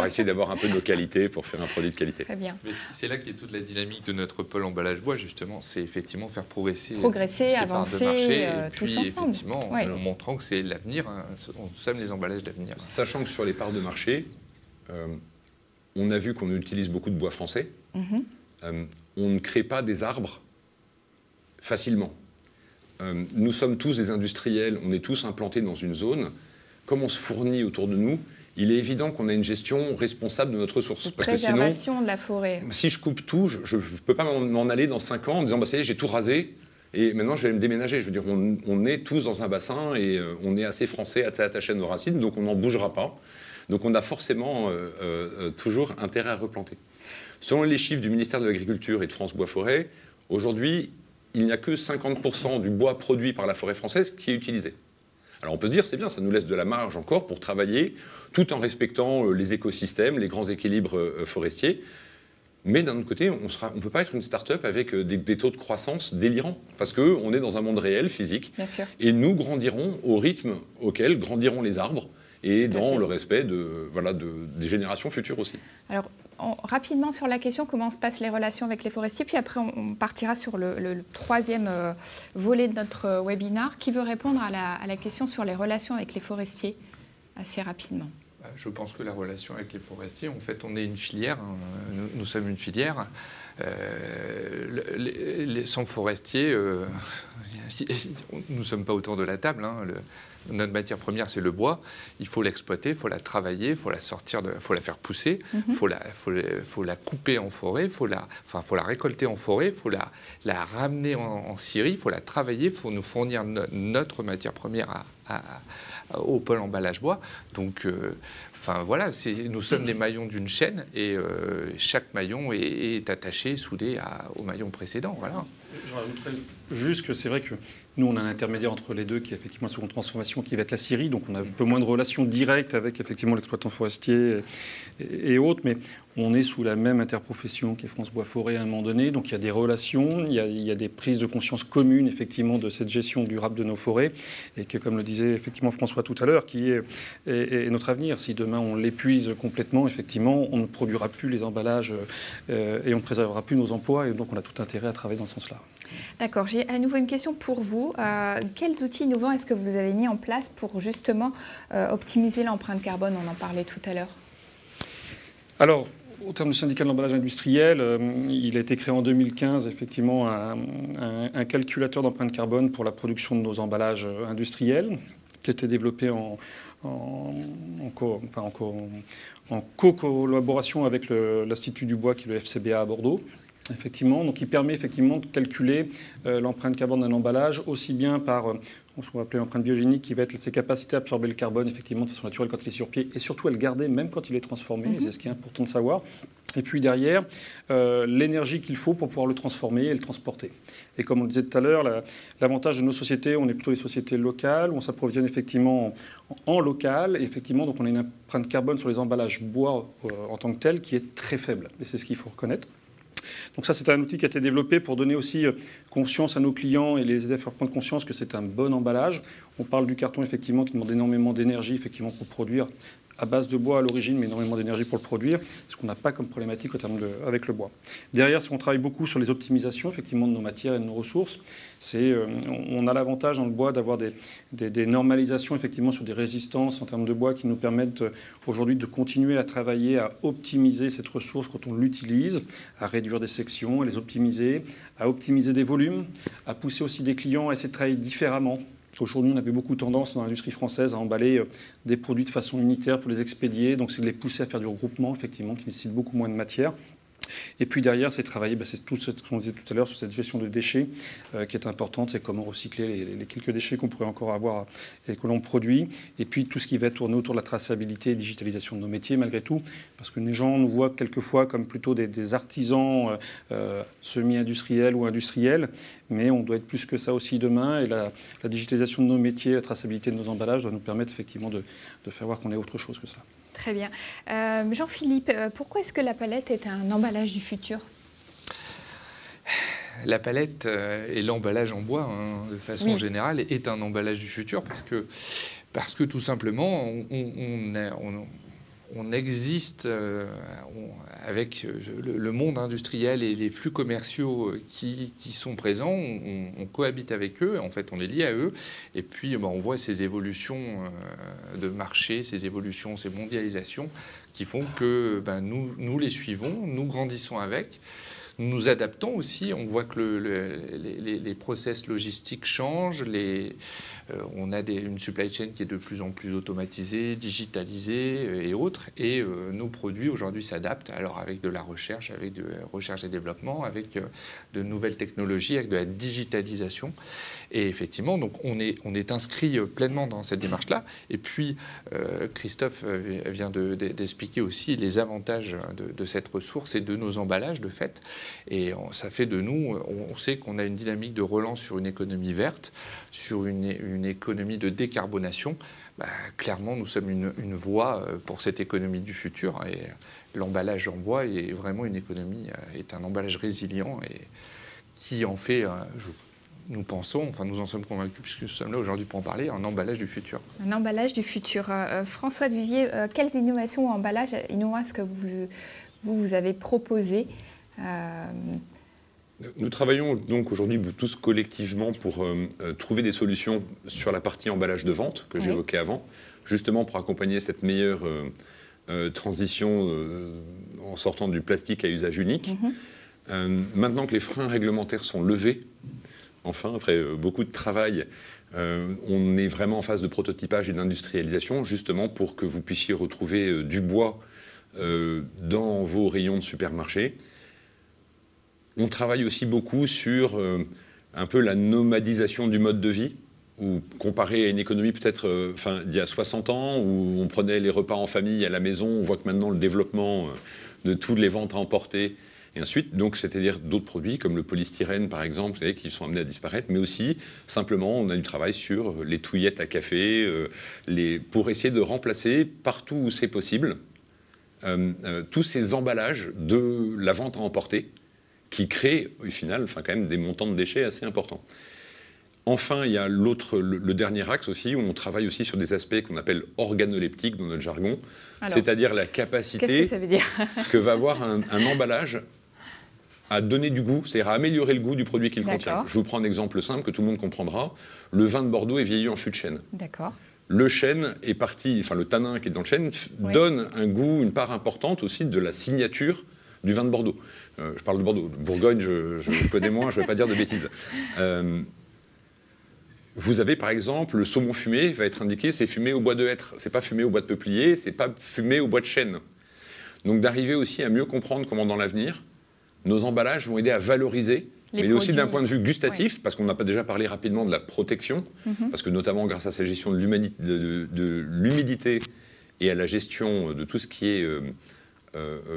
Essayé d'avoir un peu de nos qualités pour faire un produit de qualité. Très bien. Mais c'est là qu'est toute la dynamique de notre pôle emballage bois, justement. C'est effectivement faire progresser avancer, tous ensemble. Effectivement, en montrant que c'est l'avenir. Hein, nous sommes les emballages d'avenir. Sachant que sur les parts de marché... on a vu qu'on utilise beaucoup de bois français. On ne crée pas des arbres facilement. Nous sommes tous des industriels, on est tous implantés dans une zone. Comme on se fournit autour de nous, il est évident qu'on a une gestion responsable de notre ressource. Parce préservation que sinon, de la forêt. Si je coupe tout, je ne peux pas m'en aller dans 5 ans en me disant ça y est, j'ai tout rasé et maintenant je vais me déménager. Je veux dire, on est tous dans un bassin et on est assez français, assez attachés à nos racines, donc on n'en bougera pas. Donc on a forcément toujours intérêt à replanter. Selon les chiffres du ministère de l'Agriculture et de France Bois Forêt, aujourd'hui, il n'y a que 50% du bois produit par la forêt française qui est utilisé. Alors on peut se dire, c'est bien, ça nous laisse de la marge encore pour travailler, tout en respectant les écosystèmes, les grands équilibres forestiers. Mais d'un autre côté, on ne peut pas être une start-up avec des taux de croissance délirants, parce qu'on est dans un monde réel, physique. Bien sûr. Et nous grandirons au rythme auquel grandiront les arbres, et dans le respect des générations futures aussi. Alors, rapidement sur la question, comment se passent les relations avec les forestiers, puis après on partira sur le troisième volet de notre webinaire. Qui veut répondre à la question sur les relations avec les forestiers assez rapidement? Je pense que la relation avec les forestiers, en fait, on est une filière, hein, nous sommes une filière. Sans forestiers, nous ne sommes pas autour de la table. Hein, notre matière première, c'est le bois. Il faut l'exploiter, il faut la travailler, il faut la sortir, faut la faire pousser, il faut la couper en forêt, il faut la récolter en forêt, il faut la ramener en scierie, il faut la travailler, il faut nous fournir notre matière première au pôle emballage bois. Donc, voilà, nous sommes des maillons d'une chaîne et chaque maillon est attaché, soudé au maillon précédent. Voilà. Je rajouterais juste que c'est vrai que nous, on a un intermédiaire entre les deux qui est effectivement la seconde transformation, qui va être la scierie. Donc, on a un peu moins de relations directes avec effectivement l'exploitant forestier et autres. Mais on est sous la même interprofession qui est France Bois Forêt à un moment donné. Donc, il y a des relations, il y a des prises de conscience communes effectivement de cette gestion durable de nos forêts. Et que, comme le disait effectivement François tout à l'heure, qui est notre avenir. Si demain on l'épuise complètement, effectivement, on ne produira plus les emballages et on ne préservera plus nos emplois. Et donc, on a tout intérêt à travailler dans ce sens-là. D'accord. J'ai à nouveau une question pour vous. Quels outils innovants est-ce que vous avez mis en place pour justement optimiser l'empreinte carbone? On en parlait tout à l'heure. Alors, au terme du syndicat de l'emballage industriel, il a été créé en 2015, effectivement, un calculateur d'empreinte carbone pour la production de nos emballages industriels, qui a été développé en co-collaboration avec l'Institut du Bois, qui est le FCBA à Bordeaux. Effectivement, donc il permet effectivement de calculer l'empreinte carbone d'un emballage, aussi bien par ce qu'on va appeler l'empreinte biogénique, qui va être ses capacités à absorber le carbone effectivement de façon naturelle quand il est sur pied, et surtout à le garder même quand il est transformé, c'est ce qui est important de savoir. Et puis derrière, l'énergie qu'il faut pour pouvoir le transformer et le transporter. Et comme on le disait tout à l'heure, l'avantage de nos sociétés, on est plutôt des sociétés locales, où on s'approvisionne effectivement en local, et effectivement, donc on a une empreinte carbone sur les emballages bois en tant que tel qui est très faible, et c'est ce qu'il faut reconnaître. Donc ça, c'est un outil qui a été développé pour donner aussi conscience à nos clients et les aider à faire prendre conscience que c'est un bon emballage. On parle du carton, effectivement, qui demande énormément d'énergie, effectivement, pour produire, à base de bois à l'origine, mais énormément d'énergie pour le produire, ce qu'on n'a pas comme problématique avec le bois. Derrière, on travaille beaucoup sur les optimisations, effectivement, de nos matières et de nos ressources. On a l'avantage dans le bois d'avoir des normalisations, effectivement, sur des résistances en termes de bois qui nous permettent aujourd'hui de continuer à travailler, à optimiser cette ressource quand on l'utilise, à réduire des sections, à les optimiser, à optimiser des volumes, à pousser aussi des clients à essayer de travailler différemment. Aujourd'hui, on avait beaucoup tendance dans l'industrie française à emballer des produits de façon unitaire pour les expédier. Donc, c'est de les pousser à faire du regroupement, effectivement, qui nécessite beaucoup moins de matière. Et puis derrière, c'est travailler, c'est tout ce qu'on disait tout à l'heure sur cette gestion de déchets qui est importante. C'est comment recycler les quelques déchets qu'on pourrait encore avoir et que l'on produit. Et puis tout ce qui va tourner autour de la traçabilité et digitalisation de nos métiers, malgré tout. Parce que les gens nous voient quelquefois comme plutôt des artisans semi-industriels ou industriels. Mais on doit être plus que ça aussi demain. Et la digitalisation de nos métiers, la traçabilité de nos emballages doit nous permettre effectivement de faire voir qu'on est autre chose que ça. Très bien. Jean-Philippe, pourquoi est-ce que la palette est un emballage du futur ? La palette et l'emballage en bois, de façon générale, est un emballage du futur parce que tout simplement, on existe avec le monde industriel et les flux commerciaux qui sont présents, on cohabite avec eux, en fait on est lié à eux, et puis on voit ces évolutions de marché, ces évolutions, ces mondialisations qui font que nous les suivons, nous grandissons avec. Nous nous adaptons aussi, on voit que les process logistiques changent, on a une supply chain qui est de plus en plus automatisée, digitalisée et autres, et nos produits aujourd'hui s'adaptent, alors avec de la recherche, avec de recherche et développement, avec de nouvelles technologies, avec de la digitalisation. Et effectivement, donc on est inscrit pleinement dans cette démarche-là. Et puis, Christophe vient d'expliquer aussi les avantages de cette ressource et de nos emballages, de fait. Et ça fait de nous, on sait qu'on a une dynamique de relance sur une économie verte, sur une économie de décarbonation. Clairement, nous sommes une voie pour cette économie du futur. Et l'emballage en bois est vraiment une économie, est un emballage résilient et qui en fait... nous pensons, enfin nous en sommes convaincus puisque nous sommes là aujourd'hui pour en parler, un emballage du futur. Un emballage du futur. François de Vivier, quelles innovations ou emballages innovants est-ce que vous avez proposé Nous travaillons donc aujourd'hui tous collectivement pour trouver des solutions sur la partie emballage de vente que j'évoquais avant, justement pour accompagner cette meilleure transition en sortant du plastique à usage unique. Maintenant que les freins réglementaires sont levés, enfin, après beaucoup de travail, on est vraiment en phase de prototypage et d'industrialisation, justement pour que vous puissiez retrouver du bois dans vos rayons de supermarché. On travaille aussi beaucoup sur un peu la nomadisation du mode de vie, ou comparé à une économie peut-être d'il y a 60 ans, où on prenait les repas en famille à la maison, on voit que maintenant le développement de toutes les ventes à emporter, et ensuite, donc, c'est-à-dire d'autres produits comme le polystyrène, par exemple, vous savez, qui sont amenés à disparaître, mais aussi, simplement, on a du travail sur les touillettes à café, pour essayer de remplacer, partout où c'est possible, tous ces emballages de la vente à emporter, qui créent, au final, quand même, des montants de déchets assez importants. Enfin, il y a le dernier axe aussi, où on travaille aussi sur des aspects qu'on appelle organoleptiques dans notre jargon, c'est-à-dire la capacité qu'est-ce que ça veut dire que va avoir un emballage à donner du goût, c'est-à-dire à améliorer le goût du produit qu'il contient. Je vous prends un exemple simple que tout le monde comprendra. Le vin de Bordeaux est vieilli en fût de chêne. D'accord. Le chêne est parti, enfin le tanin qui est dans le chêne, donne un goût, une part importante aussi de la signature du vin de Bordeaux. Je parle de Bordeaux. Bourgogne, je connais moins, je ne vais pas dire de bêtises. Vous avez par exemple le saumon fumé, va être indiqué, c'est fumé au bois de hêtre. C'est pas fumé au bois de peuplier, c'est pas fumé au bois de chêne. Donc d'arriver aussi à mieux comprendre comment dans l'avenir, nos emballages vont aider à valoriser, mais aussi d'un point de vue gustatif, parce qu'on n'a pas déjà parlé rapidement de la protection, parce que notamment grâce à sa gestion de l'humidité et à la gestion de tout ce qui est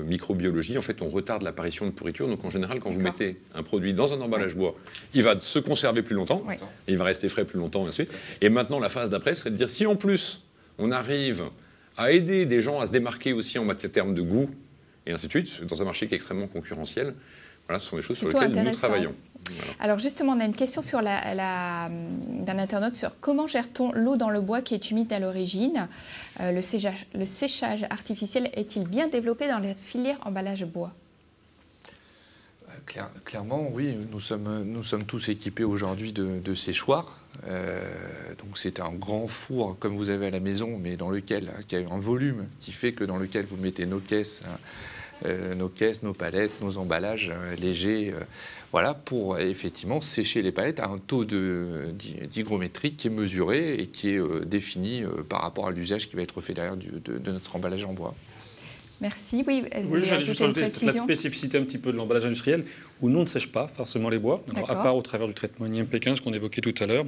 microbiologie, en fait, on retarde l'apparition de pourriture. Donc en général, quand vous mettez un produit dans un emballage bois, il va se conserver plus longtemps, et il va rester frais plus longtemps, et ainsi de suite. Et maintenant, la phase d'après serait de dire, si en plus, on arrive à aider des gens à se démarquer aussi en termes de goût, et ainsi de suite, dans un marché qui est extrêmement concurrentiel, Voilà, ce sont des choses sur Plutôt lesquelles nous intéressant. travaillons. Voilà. Alors justement, on a une question d'un internaute sur comment gère-t-on l'eau dans le bois qui est humide à l'origine. Le séchage artificiel est-il bien développé dans les filières emballage bois? Clairement, oui, nous sommes tous équipés aujourd'hui de séchoirs. Donc c'est un grand four comme vous avez à la maison, mais qui a un volume qui fait que dans lequel vous mettez nos caisses, nos palettes, nos emballages légers, voilà, pour effectivement sécher les palettes à un taux d'hygrométrie qui est mesuré et qui est défini par rapport à l'usage qui va être fait derrière de notre emballage en bois. Merci. Oui, Oui, j'allais juste rajouter la spécificité un petit peu de l'emballage industriel, où nous on ne sèche pas forcément les bois, alors, à part au travers du traitement IMP15 qu'on évoquait tout à l'heure.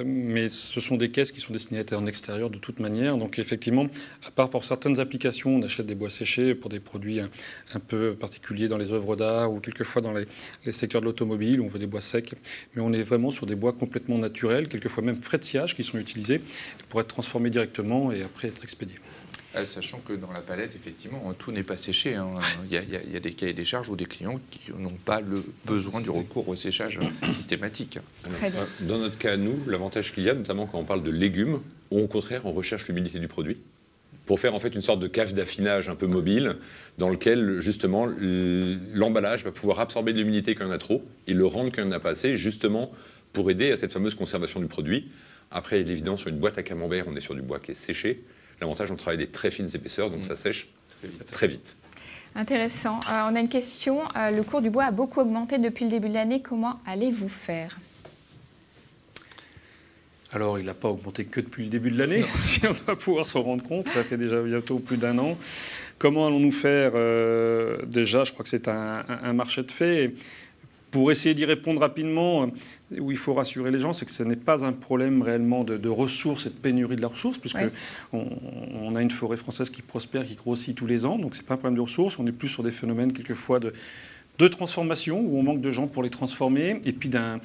Mais ce sont des caisses qui sont destinées à être en extérieur de toute manière. Donc effectivement, à part pour certaines applications, on achète des bois séchés pour des produits un peu particuliers dans les œuvres d'art ou quelquefois dans les secteurs de l'automobile où on veut des bois secs. Mais on est vraiment sur des bois complètement naturels, quelquefois même frais de sciage qui sont utilisés pour être transformés directement et après être expédiés. Sachant que dans la palette, effectivement, tout n'est pas séché. Hein. Il y a des cahiers des charges ou des clients qui n'ont pas le besoin du recours au séchage systématique. Alors, dans notre cas, nous, l'avantage qu'il y a, notamment quand on parle de légumes, au contraire, on recherche l'humidité du produit pour faire en fait une sorte de cave d'affinage un peu mobile dans lequel justement l'emballage va pouvoir absorber de l'humidité quand il y en a trop et le rendre quand il n'y en a pas assez, justement pour aider à cette fameuse conservation du produit. Après, il est évident, sur une boîte à camembert, on est sur du bois qui est séché. L'avantage, on travaille des très fines épaisseurs, donc ça sèche très vite. Intéressant. On a une question. Le cours du bois a beaucoup augmenté depuis le début de l'année. Comment allez-vous faire? Alors, il n'a pas augmenté que depuis le début de l'année, si on doit pouvoir s'en rendre compte. Ça fait déjà bientôt plus d'un an. Comment allons-nous faire? Déjà, je crois que c'est un marché de fait. Et pour essayer d'y répondre rapidement, où il faut rassurer les gens, c'est que ce n'est pas un problème réellement de ressources et de pénurie de la ressource, puisque on a une forêt française qui prospère, qui grossit tous les ans, donc ce n'est pas un problème de ressources. On est plus sur des phénomènes quelquefois de transformation, où on manque de gens pour les transformer, et puis d'un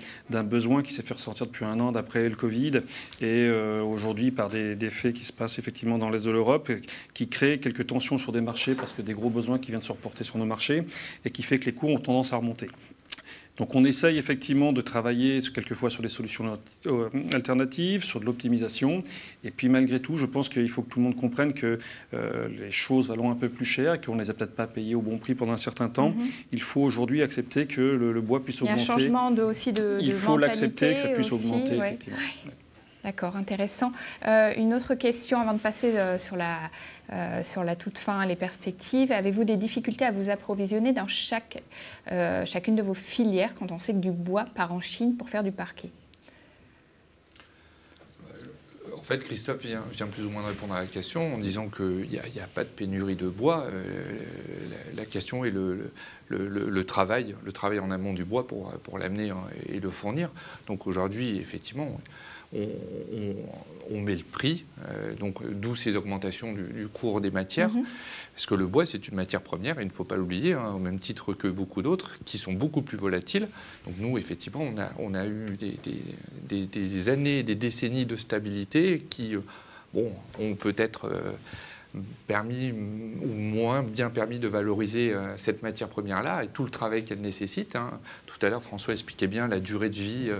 besoin qui s'est fait ressortir depuis un an d'après le Covid, et aujourd'hui par des faits qui se passent effectivement dans l'Est de l'Europe, qui créent quelques tensions sur des marchés, parce que des gros besoins qui viennent se reporter sur nos marchés, et qui fait que les coûts ont tendance à remonter. Donc on essaye effectivement de travailler quelquefois sur des solutions alternatives, sur de l'optimisation. Et puis malgré tout, je pense qu'il faut que tout le monde comprenne que les choses valent un peu plus cher, qu'on ne les a peut-être pas payées au bon prix pendant un certain temps. Il faut aujourd'hui accepter que le bois puisse augmenter. Il y a un changement aussi de Il faut l'accepter, que ça puisse aussi, augmenter, effectivement. D'accord, intéressant. Une autre question avant de passer sur la toute fin, les perspectives. Avez-vous des difficultés à vous approvisionner dans chacune de vos filières quand on sait que du bois part en Chine pour faire du parquet? En fait, Christophe vient plus ou moins de répondre à la question en disant qu'il n'y a pas de pénurie de bois. La question est le travail en amont du bois pour l'amener et le fournir. Donc aujourd'hui, effectivement, on met le prix, donc d'où ces augmentations du cours des matières, parce que le bois, c'est une matière première, et il ne faut pas l'oublier, au même titre que beaucoup d'autres, qui sont beaucoup plus volatiles. Donc nous, effectivement, on a eu des années, des décennies de stabilité qui ont peut-être permis ou moins bien permis de valoriser cette matière première-là et tout le travail qu'elle nécessite. Tout à l'heure, François expliquait bien la durée de vie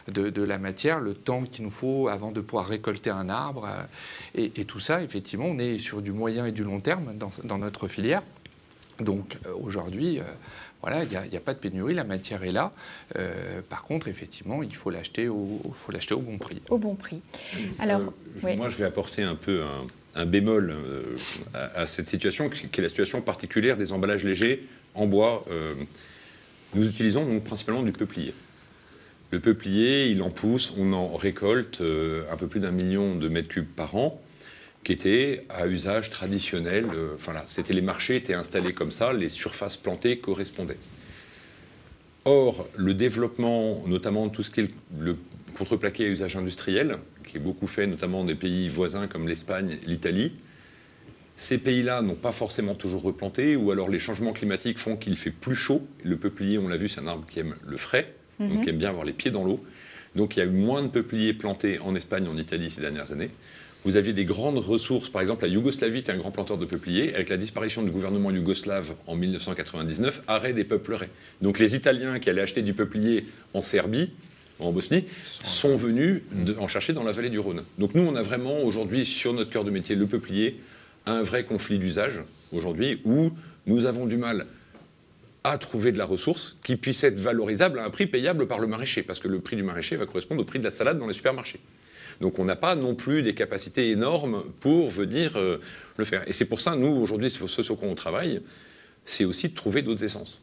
de la matière, le temps qu'il nous faut avant de pouvoir récolter un arbre. Et tout ça, effectivement, on est sur du moyen et du long terme dans notre filière. Donc aujourd'hui, voilà, il n'y a pas de pénurie, la matière est là. Par contre, effectivement, il faut l'acheter au bon prix. Au bon prix. Alors, moi, je vais apporter un peu un bémol à cette situation, qui est la situation particulière des emballages légers en bois. Nous utilisons donc principalement du peuplier. Le peuplier, il en pousse, on en récolte un peu plus d'1 million de mètres cubes par an, qui était à usage traditionnel. Les marchés étaient installés comme ça, les surfaces plantées correspondaient. Or, le développement, notamment de tout ce qui est le contreplaqué à usage industriel, qui est beaucoup fait notamment dans des pays voisins comme l'Espagne, l'Italie, ces pays-là n'ont pas forcément toujours replanté, ou alors les changements climatiques font qu'il fait plus chaud. Le peuplier, on l'a vu, c'est un arbre qui aime le frais, donc qui aime bien avoir les pieds dans l'eau. Donc il y a eu moins de peupliers plantés en Espagne, en Italie ces dernières années. vous aviez des grandes ressources. Par exemple, la Yougoslavie était un grand planteur de peupliers. Avec la disparition du gouvernement yougoslave en 1999, arrêt des peupleraies. Donc les Italiens qui allaient acheter du peuplier en Serbie, en Bosnie, sont venus en chercher dans la vallée du Rhône. Donc nous, on a vraiment aujourd'hui sur notre cœur de métier, le peuplier, un vrai conflit d'usage aujourd'hui où nous avons du mal à trouver de la ressource qui puisse être valorisable à un prix payable par le maraîcher, parce que le prix du maraîcher va correspondre au prix de la salade dans les supermarchés. Donc on n'a pas non plus des capacités énormes pour venir le faire. Et c'est pour ça, nous, aujourd'hui, c'est ce sur quoi on travaille, c'est aussi de trouver d'autres essences.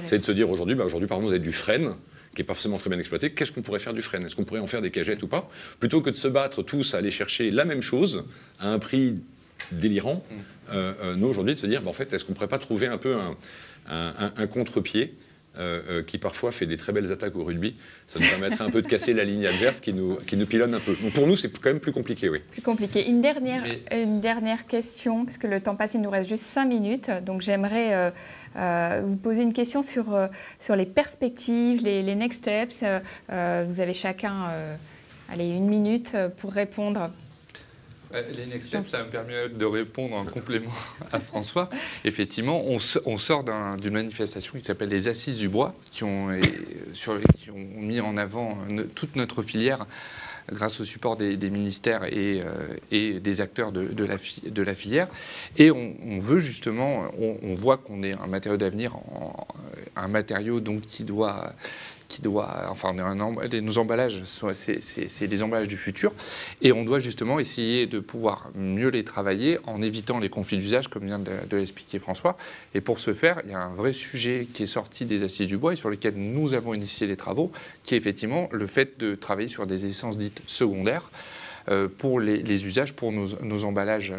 C'est de se dire aujourd'hui, par exemple, vous avez du frêne, qui n'est pas forcément très bien exploité. Qu'est-ce qu'on pourrait faire du frêne? Est-ce qu'on pourrait en faire des cagettes ou pas? Plutôt que de se battre tous à aller chercher la même chose à un prix délirant, nous, aujourd'hui, de se dire, en fait, est-ce qu'on ne pourrait pas trouver un peu un contre-pied qui parfois fait des très belles attaques au rugby? Ça nous permettrait un peu de casser la ligne adverse qui nous pilonne un peu. Donc pour nous, c'est quand même plus compliqué, oui. Plus compliqué. Une dernière question, parce que le temps passe, il nous reste juste 5 minutes. Donc j'aimerais vous poser une question sur les perspectives, les next steps. Vous avez chacun 1 minute pour répondre. Les next steps, ça me permet de répondre en complément à François. Effectivement, on sort d'une manifestation qui s'appelle les Assises du Bois, qui ont mis en avant toute notre filière grâce au support des ministères et des acteurs de la filière. Et on veut justement, on voit qu'on est un matériau d'avenir, un matériau donc qui doit enfin, nos emballages, c'est les emballages du futur, et on doit justement essayer de pouvoir mieux les travailler en évitant les conflits d'usage, comme vient de l'expliquer François. Et pour ce faire, il y a un vrai sujet qui est sorti des Assises du Bois et sur lequel nous avons initié les travaux, qui est effectivement le fait de travailler sur des essences dites secondaires pour les usages, pour nos emballages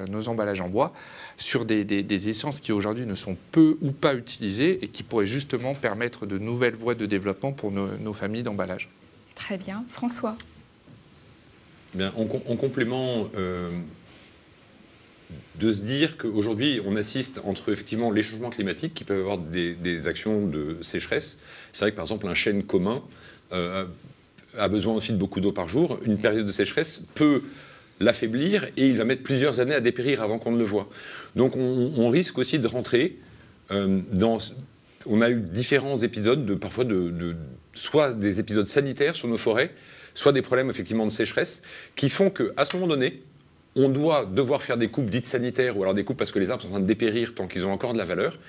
en bois, sur des essences qui aujourd'hui ne sont peu ou pas utilisées et qui pourraient justement permettre de nouvelles voies de développement pour nos familles d'emballage. Très bien. François? Bien, en complément de se dire qu'aujourd'hui, on assiste entre effectivement les changements climatiques qui peuvent avoir des actions de sécheresse. C'est vrai que par exemple, un chêne commun a besoin aussi de beaucoup d'eau par jour. Une période de sécheresse peut l'affaiblir et il va mettre plusieurs années à dépérir avant qu'on ne le voie. Donc on risque aussi de rentrer dans... On a eu différents épisodes, parfois soit des épisodes sanitaires sur nos forêts, soit des problèmes effectivement de sécheresse, qui font qu'à ce moment donné, on doit devoir faire des coupes dites sanitaires, ou alors des coupes parce que les arbres sont en train de dépérir tant qu'ils ont encore de la valeur.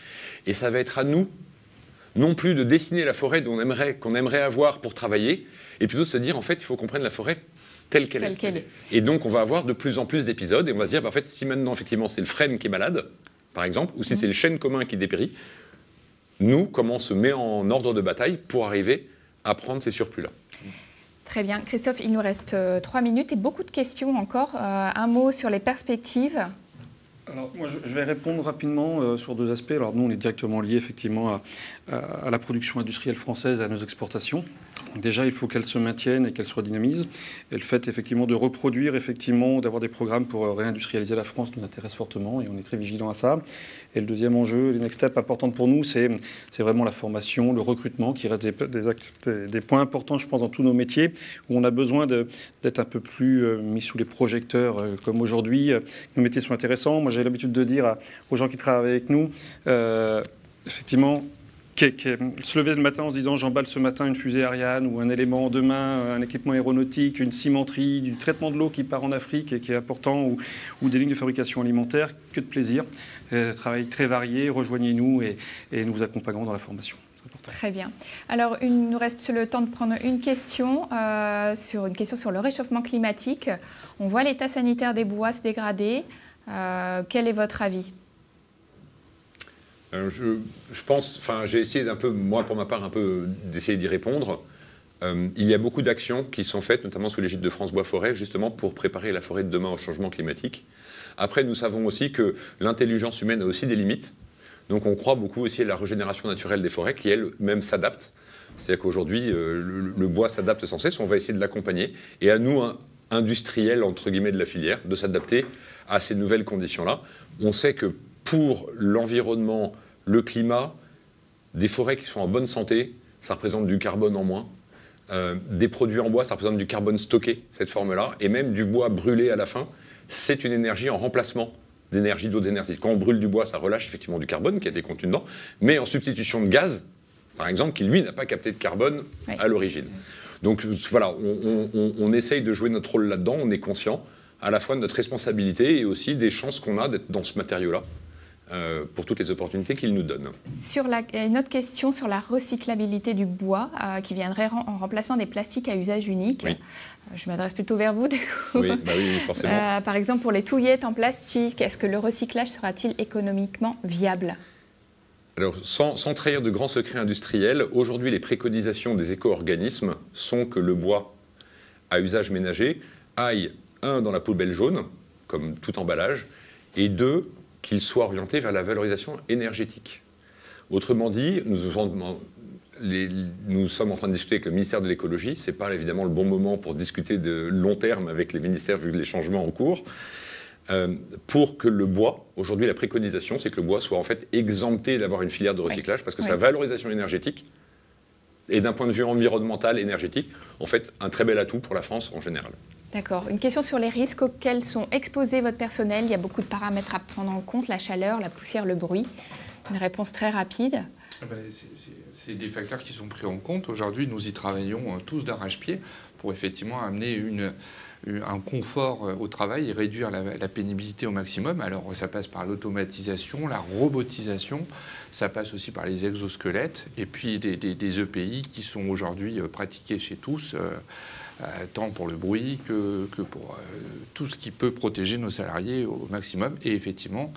Et ça va être à nous, non plus de dessiner la forêt qu'on aimerait avoir pour travailler, et plutôt de se dire, en fait, il faut qu'on prenne la forêt telle qu'elle est. Et donc, on va avoir de plus en plus d'épisodes, et on va se dire, en fait, si maintenant, effectivement, c'est le frêne qui est malade, par exemple, ou si c'est le chêne commun qui dépérit, nous, comment on se met en ordre de bataille pour arriver à prendre ces surplus-là. Très bien. Christophe, il nous reste 3 minutes et beaucoup de questions encore. Un mot sur les perspectives. Alors, moi, je vais répondre rapidement sur 2 aspects. Alors, nous, on est directement liés, effectivement, à la production industrielle française et à nos exportations. Déjà, il faut qu'elle se maintienne et qu'elle soit dynamise. Et le fait, effectivement, de reproduire, effectivement, d'avoir des programmes pour réindustrialiser la France nous intéresse fortement et on est très vigilants à ça. Et le deuxième enjeu, les next steps importants pour nous, c'est vraiment la formation, le recrutement, qui reste des points importants, je pense, dans tous nos métiers, où on a besoin d'être un peu plus mis sous les projecteurs, comme aujourd'hui. Nos métiers sont intéressants. Moi, j'ai l'habitude de dire aux gens qui travaillent avec nous, effectivement, se lever le matin en se disant j'emballe ce matin une fusée Ariane ou un élément demain, un équipement aéronautique, une cimenterie, du traitement de l'eau qui part en Afrique et qui est important, ou des lignes de fabrication alimentaire, que de plaisir. Travail très varié, rejoignez-nous et nous vous accompagnerons dans la formation. Très bien. Alors, il nous reste le temps de prendre une question sur le réchauffement climatique. On voit l'état sanitaire des bois se dégrader. Quel est votre avis ? Je pense, j'ai essayé moi pour ma part, d'essayer d'y répondre. Il y a beaucoup d'actions qui sont faites, notamment sous l'égide de France Bois Forêt, justement pour préparer la forêt de demain au changement climatique. Après, nous savons aussi que l'intelligence humaine a aussi des limites. Donc on croit beaucoup aussi à la régénération naturelle des forêts qui, elle-même, s'adapte. C'est-à-dire qu'aujourd'hui, le bois s'adapte sans cesse, on va essayer de l'accompagner. Et à nous, industriels, entre guillemets, de la filière, de s'adapter à ces nouvelles conditions-là. On sait que pour l'environnement, le climat, des forêts qui sont en bonne santé, ça représente du carbone en moins. Des produits en bois, ça représente du carbone stocké, cette forme-là, et même du bois brûlé à la fin, c'est une énergie en remplacement d'énergie d'autres énergies. Quand on brûle du bois, ça relâche effectivement du carbone qui a été contenu dedans, mais en substitution de gaz, par exemple, qui lui n'a pas capté de carbone à l'origine. Donc voilà, on essaye de jouer notre rôle là-dedans, on est conscient à la fois de notre responsabilité et aussi des chances qu'on a d'être dans ce matériau-là. Pour toutes les opportunités qu'il nous donne. Une autre question sur la recyclabilité du bois qui viendrait en remplacement des plastiques à usage unique. Oui. Je m'adresse plutôt vers vous, du coup. Oui, forcément. Par exemple, pour les touillettes en plastique, est-ce que le recyclage sera-t-il économiquement viable? Alors, sans trahir de grands secrets industriels, aujourd'hui, les préconisations des éco-organismes sont que le bois à usage ménager aille, 1, dans la poubelle jaune, comme tout emballage, et 2, qu'il soit orienté vers la valorisation énergétique. Autrement dit, nous sommes en train de discuter avec le ministère de l'écologie. Ce n'est pas évidemment le bon moment pour discuter de long terme avec les ministères vu les changements en cours. Pour que le bois, aujourd'hui la préconisation, c'est que le bois soit en fait exempté d'avoir une filière de recyclage parce que sa valorisation énergétique est d'un point de vue environnemental, énergétique, en fait un très bel atout pour la France en général. D'accord. Une question sur les risques auxquels sont exposés votre personnel. Il y a beaucoup de paramètres à prendre en compte, la chaleur, la poussière, le bruit. Une réponse très rapide. C'est des facteurs qui sont pris en compte. Aujourd'hui, nous y travaillons tous d'arrache-pied pour effectivement amener un confort au travail et réduire la pénibilité au maximum. Alors ça passe par l'automatisation, la robotisation, ça passe aussi par les exosquelettes et puis des EPI qui sont aujourd'hui pratiqués chez tous. Tant pour le bruit que pour tout ce qui peut protéger nos salariés au maximum. Et effectivement,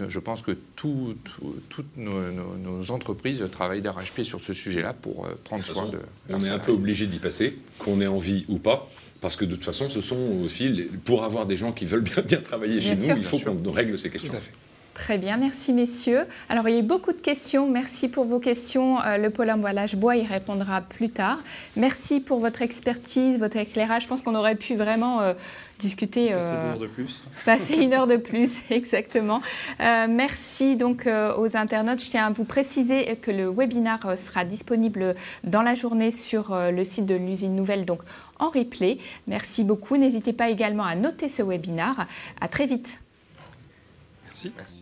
je pense que toutes nos entreprises travaillent d'arrache-pied sur ce sujet-là pour prendre soin de leurs salariés. On est un peu obligé d'y passer, qu'on ait envie ou pas, parce que de toute façon, ce sont aussi, pour avoir des gens qui veulent bien travailler chez nous, il faut qu'on règle ces questions. Tout à fait. Très bien, merci messieurs. Alors il y a eu beaucoup de questions, merci pour vos questions. Le pôle emballage bois y répondra plus tard. Merci pour votre expertise, votre éclairage. Je pense qu'on aurait pu vraiment discuter... Passer 1 heure de plus. Passer 1 heure de plus, exactement. Merci donc aux internautes. Je tiens à vous préciser que le webinaire sera disponible dans la journée sur le site de l'usine nouvelle, donc en replay. Merci beaucoup. N'hésitez pas également à noter ce webinaire. À très vite. Merci. Merci.